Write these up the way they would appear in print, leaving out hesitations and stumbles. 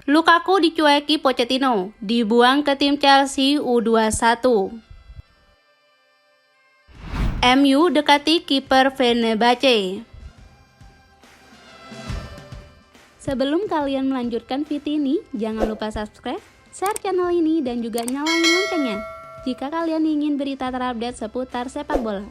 Lukaku dicueki Pochettino, dibuang ke tim Chelsea U21. MU dekati kiper Fenerbahce. Sebelum kalian melanjutkan video ini, jangan lupa subscribe, share channel ini, dan juga nyalain loncengnya jika kalian ingin berita terupdate seputar sepak bola.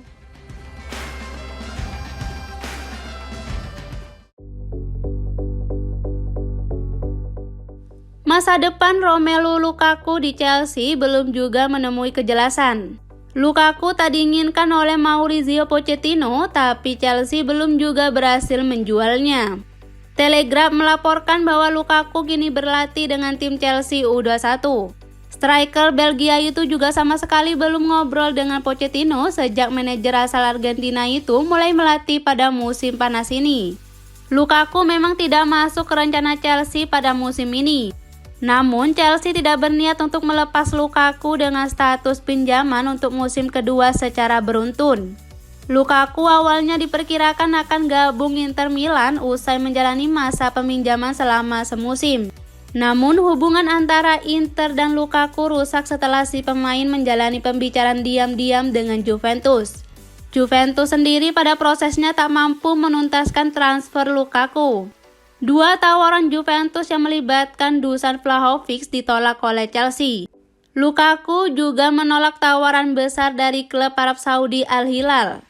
Masa depan Romelu Lukaku di Chelsea belum juga menemui kejelasan. Lukaku tak diinginkan oleh Mauricio Pochettino, tapi Chelsea belum juga berhasil menjualnya. Telegraph melaporkan bahwa Lukaku kini berlatih dengan tim Chelsea U21. Striker Belgia itu juga sama sekali belum ngobrol dengan Pochettino sejak manajer asal Argentina itu mulai melatih pada musim panas ini. Lukaku memang tidak masuk ke rencana Chelsea pada musim ini. Namun Chelsea tidak berniat untuk melepas Lukaku dengan status pinjaman untuk musim kedua secara beruntun. Lukaku awalnya diperkirakan akan gabung Inter Milan usai menjalani masa peminjaman selama semusim. Namun hubungan antara Inter dan Lukaku rusak setelah si pemain menjalani pembicaraan diam-diam dengan Juventus. Juventus sendiri pada prosesnya tak mampu menuntaskan transfer Lukaku. Dua tawaran Juventus yang melibatkan Dusan Vlahovic ditolak oleh Chelsea. Lukaku juga menolak tawaran besar dari klub Arab Saudi Al Hilal.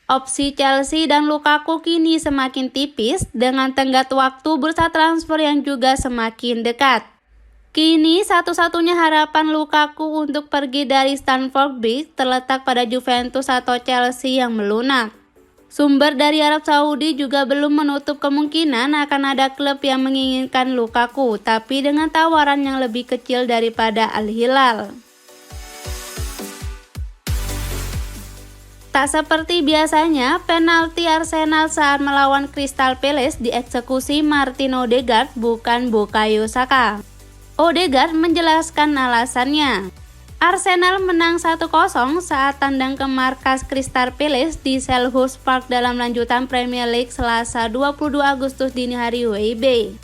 Opsi Chelsea dan Lukaku kini semakin tipis dengan tenggat waktu bursa transfer yang juga semakin dekat. Kini satu-satunya harapan Lukaku untuk pergi dari Stamford Bridge terletak pada Juventus atau Chelsea yang melunak. Sumber dari Arab Saudi juga belum menutup kemungkinan akan ada klub yang menginginkan Lukaku, tapi dengan tawaran yang lebih kecil daripada Al Hilal. Tak seperti biasanya, penalti Arsenal saat melawan Crystal Palace dieksekusi Martin Odegaard bukan Bukayo Saka. Odegaard menjelaskan alasannya. Arsenal menang 1-0 saat tandang ke markas Crystal Palace di Selhurst Park dalam lanjutan Premier League Selasa 22 Agustus dini hari WIB.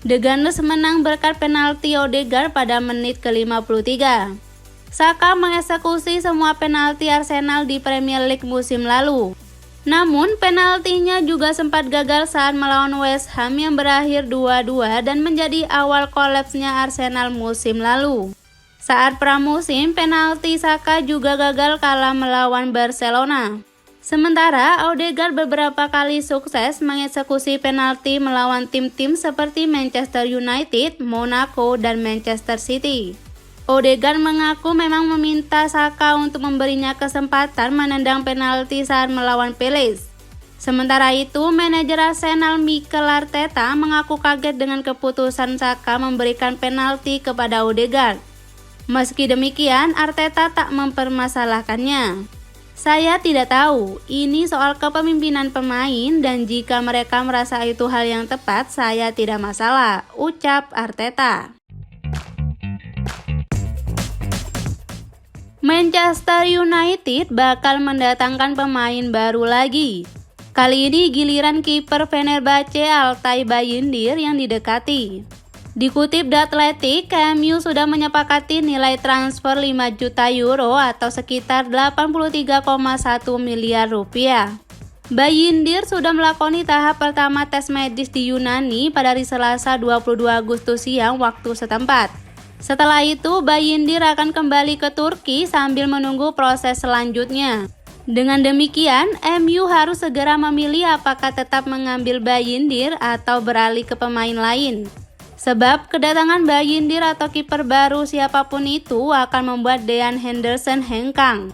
The Gunners menang berkat penalti Odegaard pada menit ke-53. Saka mengeksekusi semua penalti Arsenal di Premier League musim lalu. Namun penaltinya juga sempat gagal saat melawan West Ham yang berakhir 2-2 dan menjadi awal kolapsnya Arsenal musim lalu. Saat pramusim, penalti Saka juga gagal kalah melawan Barcelona. Sementara Odegaard beberapa kali sukses mengeksekusi penalti melawan tim-tim seperti Manchester United, Monaco, dan Manchester City. Odegaard mengaku memang meminta Saka untuk memberinya kesempatan menendang penalti saat melawan Palace. Sementara itu, manajer Arsenal Mikel Arteta mengaku kaget dengan keputusan Saka memberikan penalti kepada Odegaard. Meski demikian, Arteta tak mempermasalahkannya. Saya tidak tahu, ini soal kepemimpinan pemain dan jika mereka merasa itu hal yang tepat, saya tidak masalah, ucap Arteta. Manchester United bakal mendatangkan pemain baru lagi. Kali ini giliran kiper Fenerbahce Altay Bayındır yang didekati. Dikutip The Athletic, MU sudah menyepakati nilai transfer 5 juta euro atau sekitar 83,1 miliar rupiah. Bayındır sudah melakoni tahap pertama tes medis di Yunani pada hari Selasa 22 Agustus siang waktu setempat. Setelah itu, Bayındır akan kembali ke Turki sambil menunggu proses selanjutnya. Dengan demikian, MU harus segera memilih apakah tetap mengambil Bayındır atau beralih ke pemain lain. Sebab kedatangan Bayındır atau kiper baru siapapun itu akan membuat Dean Henderson hengkang.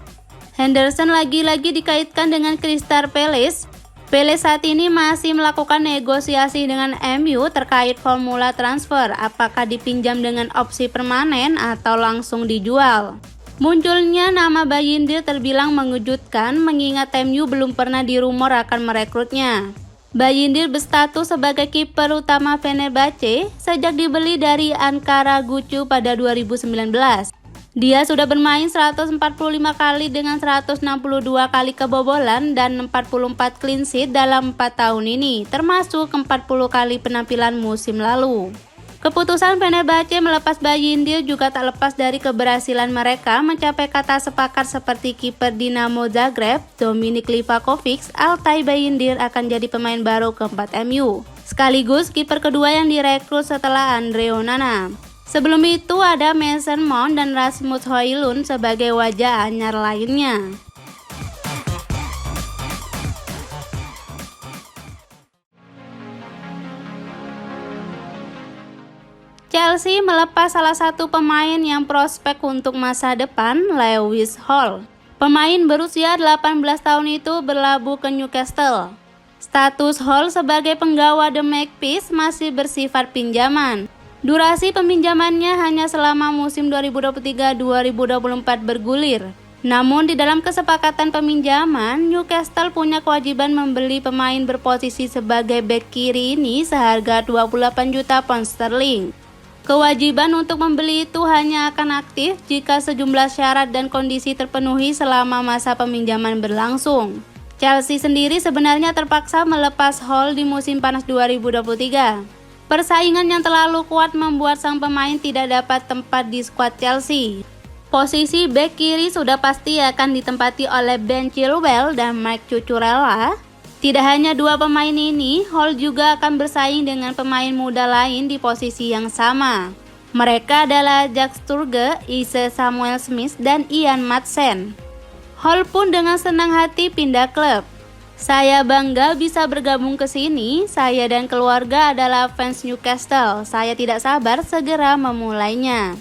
Henderson lagi-lagi dikaitkan dengan Crystal Palace. Palace saat ini masih melakukan negosiasi dengan MU terkait formula transfer, apakah dipinjam dengan opsi permanen atau langsung dijual. Munculnya nama Bayındır terbilang mengejutkan mengingat MU belum pernah dirumor akan merekrutnya. Bayındır berstatus sebagai kiper utama Fenerbahce sejak dibeli dari Ankara Gucu pada 2019. Dia sudah bermain 145 kali dengan 162 kali kebobolan dan 44 clean sheet dalam 4 tahun ini, termasuk 40 kali penampilan musim lalu. Keputusan Fenerbahce melepas Bayindir juga tak lepas dari keberhasilan mereka mencapai kata sepakat seperti kiper Dinamo Zagreb, Dominik Livakovic. Altay Bayindir akan jadi pemain baru keempat MU, sekaligus kiper kedua yang direkrut setelah Andre Onana. Sebelum itu ada Mason Mount dan Rasmus Højlund sebagai wajah anyar lainnya. Chelsea melepas salah satu pemain yang prospek untuk masa depan, Lewis Hall. Pemain berusia 18 tahun itu berlabuh ke Newcastle. Status Hall sebagai penggawa The Magpies masih bersifat pinjaman. Durasi peminjamannya hanya selama musim 2023-2024 bergulir. Namun di dalam kesepakatan peminjaman, Newcastle punya kewajiban membeli pemain berposisi sebagai bek kiri ini seharga 28 juta pound sterling. Kewajiban untuk membeli itu hanya akan aktif jika sejumlah syarat dan kondisi terpenuhi selama masa peminjaman berlangsung. Chelsea sendiri sebenarnya terpaksa melepas Hall di musim panas 2023. Persaingan yang terlalu kuat membuat sang pemain tidak dapat tempat di skuad Chelsea. Posisi bek kiri sudah pasti akan ditempati oleh Ben Chilwell dan Mike Cucurella. Tidak hanya dua pemain ini, Hall juga akan bersaing dengan pemain muda lain di posisi yang sama. Mereka adalah Jack Sturge, Ise Samuel Smith, dan Ian Madsen. Hall pun dengan senang hati pindah klub. Saya bangga bisa bergabung ke sini. Saya dan keluarga adalah fans Newcastle. Saya tidak sabar segera memulainya.